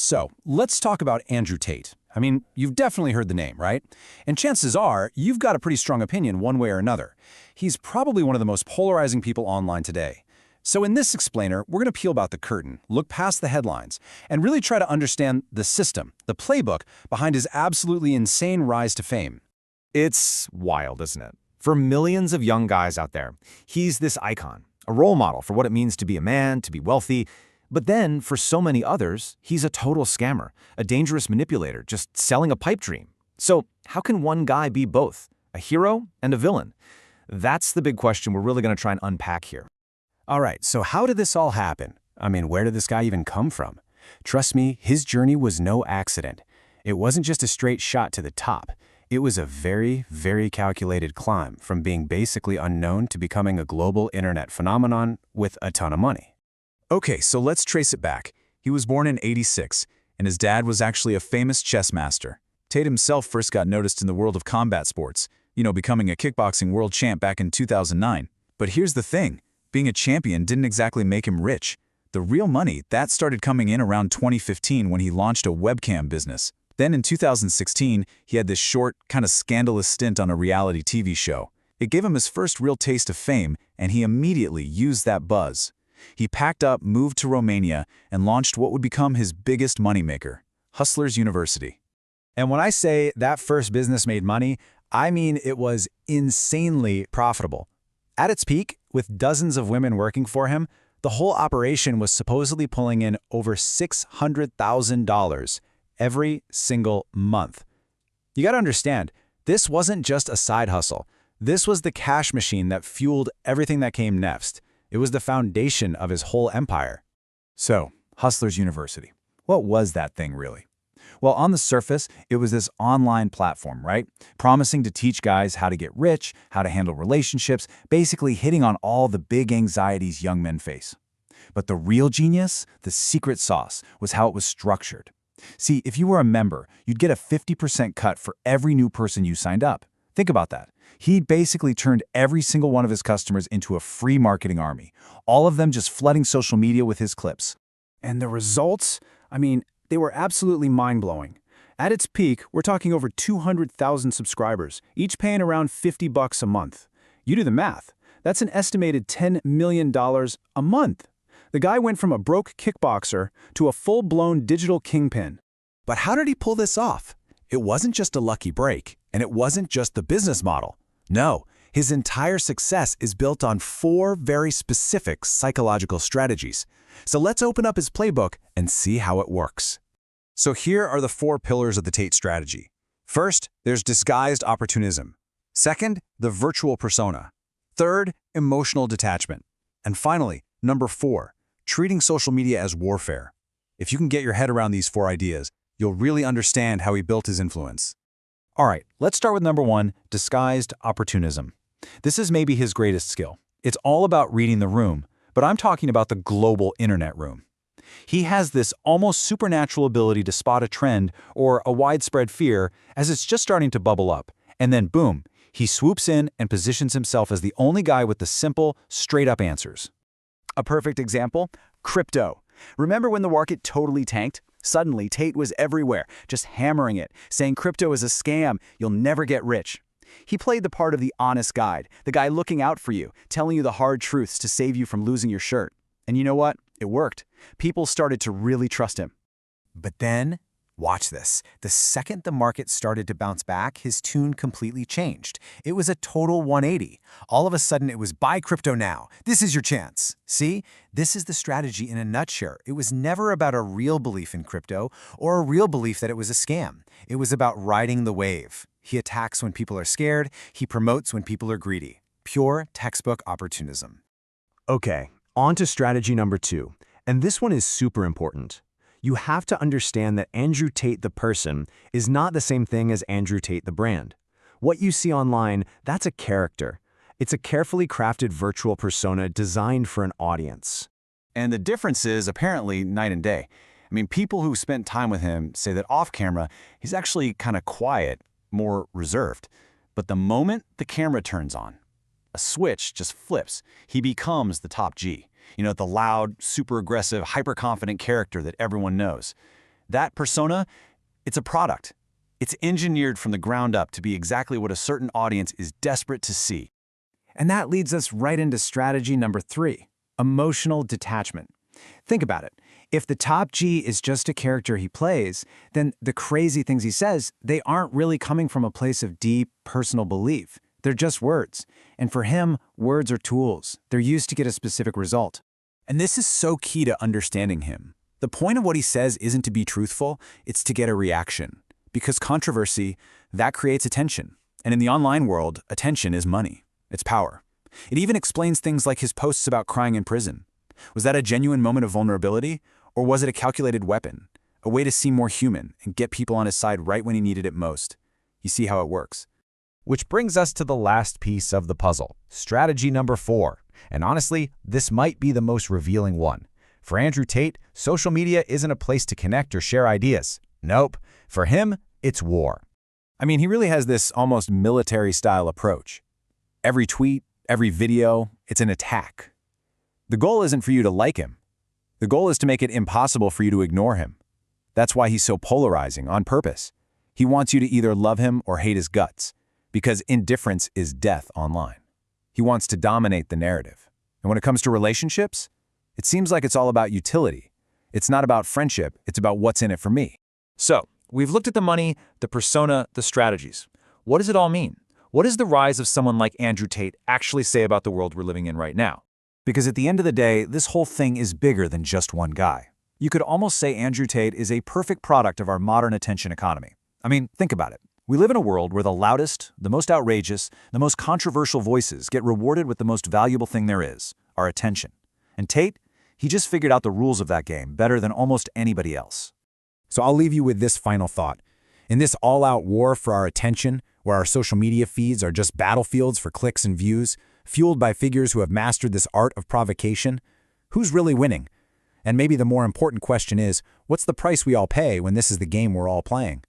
So, let's talk about Andrew Tate. I mean, you've definitely heard the name, right? And chances are, you've got a pretty strong opinion one way or another. He's probably one of the most polarizing people online today. So in this explainer, we're going to peel back the curtain, look past the headlines, and really try to understand the system, the playbook, behind his absolutely insane rise to fame. It's wild, isn't it? For millions of young guys out there, he's this icon, a role model for what it means to be a man, to be wealthy. But then, for so many others, he's a total scammer, a dangerous manipulator, just selling a pipe dream. So how can one guy be both, a hero and a villain? That's the big question we're really going to try and unpack here. All right, so how did this all happen? I mean, where did this guy even come from? Trust me, his journey was no accident. It wasn't just a straight shot to the top. It was a very, very calculated climb from being basically unknown to becoming a global internet phenomenon with a ton of money. Okay, so let's trace it back. He was born in '86, and his dad was actually a famous chess master. Tate himself first got noticed in the world of combat sports, becoming a kickboxing world champ back in 2009. But here's the thing, being a champion didn't exactly make him rich. The real money, that started coming in around 2015 when he launched a webcam business. Then in 2016, he had this short, kind of scandalous stint on a reality TV show. It gave him his first real taste of fame, and he immediately used that buzz. He packed up, moved to Romania, and launched what would become his biggest moneymaker, Hustlers University. And when I say that first business made money, I mean it was insanely profitable. At its peak, with dozens of women working for him, the whole operation was supposedly pulling in over $600,000 every single month. You gotta understand, this wasn't just a side hustle. This was the cash machine that fueled everything that came next. It was the foundation of his whole empire. So, Hustlers University. What was that thing really? Well, on the surface, it was this online platform, right? Promising to teach guys how to get rich, how to handle relationships, basically hitting on all the big anxieties young men face. But the real genius, the secret sauce, was how it was structured. See, if you were a member, you'd get a 50% cut for every new person you signed up. Think about that. He'd basically turned every single one of his customers into a free marketing army, all of them just flooding social media with his clips. And the results? I mean, they were absolutely mind-blowing. At its peak, we're talking over 200,000 subscribers, each paying around $50 a month. You do the math. That's an estimated $10 million a month. The guy went from a broke kickboxer to a full-blown digital kingpin. But how did he pull this off? It wasn't just a lucky break, and it wasn't just the business model. No, his entire success is built on 4 very specific psychological strategies. So let's open up his playbook and see how it works. So here are the 4 pillars of the Tate strategy. First, there's disguised opportunism. Second, the virtual persona. Third, emotional detachment. And finally, number 4, treating social media as warfare. If you can get your head around these 4 ideas, you'll really understand how he built his influence. All right, let's start with number 1, disguised opportunism. This is maybe his greatest skill. It's all about reading the room, but I'm talking about the global internet room. He has this almost supernatural ability to spot a trend or a widespread fear as it's just starting to bubble up, and then boom, he swoops in and positions himself as the only guy with the simple, straight-up answers. A perfect example? Crypto. Remember when the market totally tanked? Suddenly, Tate was everywhere, just hammering it, saying crypto is a scam, you'll never get rich. He played the part of the honest guide, the guy looking out for you, telling you the hard truths to save you from losing your shirt. And you know what? It worked. People started to really trust him. But then, watch this. The second the market started to bounce back, his tune completely changed. It was a total 180. All of a sudden, it was buy crypto now. This is your chance. See? This is the strategy in a nutshell. It was never about a real belief in crypto or a real belief that it was a scam. It was about riding the wave. He attacks when people are scared. He promotes when people are greedy. Pure textbook opportunism. Okay, on to strategy number 2. And this one is super important. You have to understand that Andrew Tate the person is not the same thing as Andrew Tate the brand. What you see online, that's a character. It's a carefully crafted virtual persona designed for an audience. And the difference is apparently night and day. I mean, people who spent time with him say that off camera, he's actually kind of quiet, more reserved. But the moment the camera turns on, a switch just flips. He becomes the top G. The loud, super aggressive, hyper-confident character that everyone knows. That persona, it's a product. It's engineered from the ground up to be exactly what a certain audience is desperate to see. And that leads us right into strategy number 3, emotional detachment. Think about it. If the top G is just a character he plays, then the crazy things he says, they aren't really coming from a place of deep, personal belief. They're just words. And for him, words are tools. They're used to get a specific result. And this is so key to understanding him. The point of what he says isn't to be truthful, it's to get a reaction. Because controversy, that creates attention. And in the online world, attention is money. It's power. It even explains things like his posts about crying in prison. Was that a genuine moment of vulnerability? Or was it a calculated weapon? A way to seem more human and get people on his side right when he needed it most? You see how it works. Which brings us to the last piece of the puzzle, strategy number 4. And honestly, this might be the most revealing one. For Andrew Tate, social media isn't a place to connect or share ideas. Nope. For him, it's war. I mean, he really has this almost military-style approach. Every tweet, every video, it's an attack. The goal isn't for you to like him. The goal is to make it impossible for you to ignore him. That's why he's so polarizing on purpose. He wants you to either love him or hate his guts, because indifference is death online. He wants to dominate the narrative. And when it comes to relationships, it seems like it's all about utility. It's not about friendship, it's about what's in it for me. So, we've looked at the money, the persona, the strategies. What does it all mean? What does the rise of someone like Andrew Tate actually say about the world we're living in right now? Because at the end of the day, this whole thing is bigger than just one guy. You could almost say Andrew Tate is a perfect product of our modern attention economy. I mean, think about it. We live in a world where the loudest, the most outrageous, the most controversial voices get rewarded with the most valuable thing there is, our attention. And Tate, he just figured out the rules of that game better than almost anybody else. So I'll leave you with this final thought. In this all-out war for our attention, where our social media feeds are just battlefields for clicks and views, fueled by figures who have mastered this art of provocation, who's really winning? And maybe the more important question is, what's the price we all pay when this is the game we're all playing?